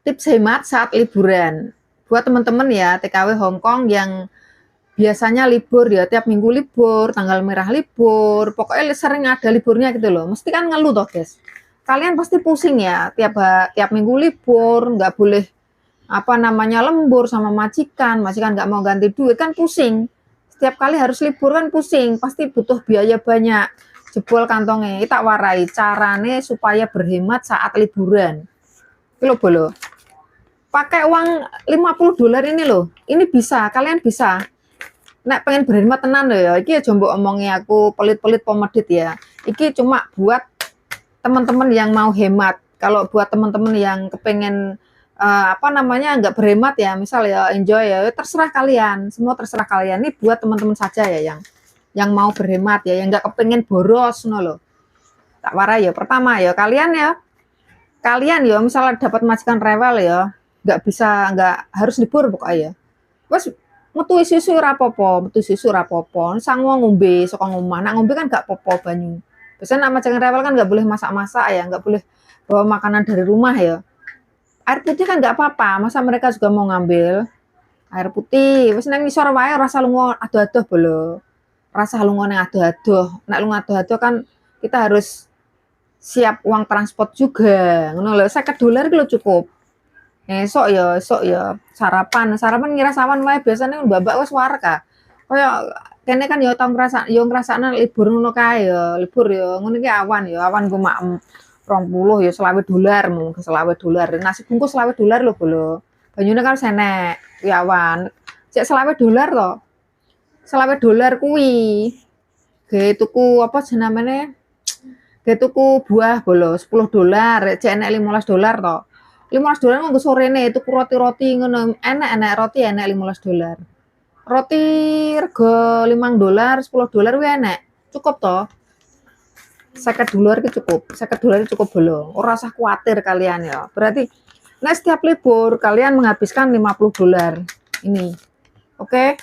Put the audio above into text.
Tips hemat saat liburan. Buat teman-teman ya, TKW Hong Kong yang biasanya libur ya, tiap minggu libur, tanggal merah libur, pokoknya sering ada liburnya gitu loh. Mesti kan ngeluh toh, guys. Kalian pasti pusing ya, tiap minggu libur, nggak boleh apa namanya lembur sama majikan, majikan nggak mau ganti duit kan pusing. Setiap kali harus libur kan pusing, pasti butuh biaya banyak. Jebol kantongnya, kita warai carane supaya berhemat saat liburan. Kilo bolo pakai uang 50 dolar ini loh, ini bisa, kalian bisa. Nek pengen berhemat tenan loh ya, iki aja mbok omongi aku pelit-pelit pomedit ya. Iki cuma buat teman-teman yang mau hemat. Kalau buat teman-teman yang kepengen apa namanya nggak berhemat ya, misal ya enjoy ya, terserah kalian, semua terserah kalian. Ini buat teman-teman saja ya yang mau berhemat ya, yang nggak kepengen boros no loh. Tak warai ya, pertama ya kalian ya misalnya dapat majikan rewel ya, nggak harus libur pokoknya ya. Wes metu susu ora apa-apa, metu susu ora apa-apa. Sang wong ngombe saka omah. Nak ngombe kan gak apa-apa banyu. Biasanya nama majikan rewel kan nggak boleh masak-masak ya, nggak boleh bawa makanan dari rumah ya. Air putih kan nggak apa-apa, masa mereka juga mau ngambil air putih. Wes nang ngisor wae rasa lunga adoh-adoh bolo. Rasa lunga nang adoh-adoh. Nek lunga adoh-adoh kan kita harus siap uang transport juga. Ngono lho, $50 ki cukup. Esok ya sarapan ngira sawan wae biasanya mbak-mbak wis warka. Kaya kene kan ya tau ngrasakno libur ngono kae ya, libur ya ngono iki awan ku mak 20 ya $20 mung $20. Nasi bungkus $20 lho bolo. Banyune kan senek kuwi awan. Cek $20 to. $20 kuwi ge tuku apa jenenge? Ge tuku buah bolo $10, cek enek $15 to. $15 nganggo sorene tuku roti-roti ngono. Enak roti enak $15. Roti rega $5, $10 kuwi enak. Cukup toh. $50 ki cukup. $50 cukup bolo. Ora usah kuatir kalian ya. Berarti nah setiap libur kalian menghabiskan $50 ini. Oke?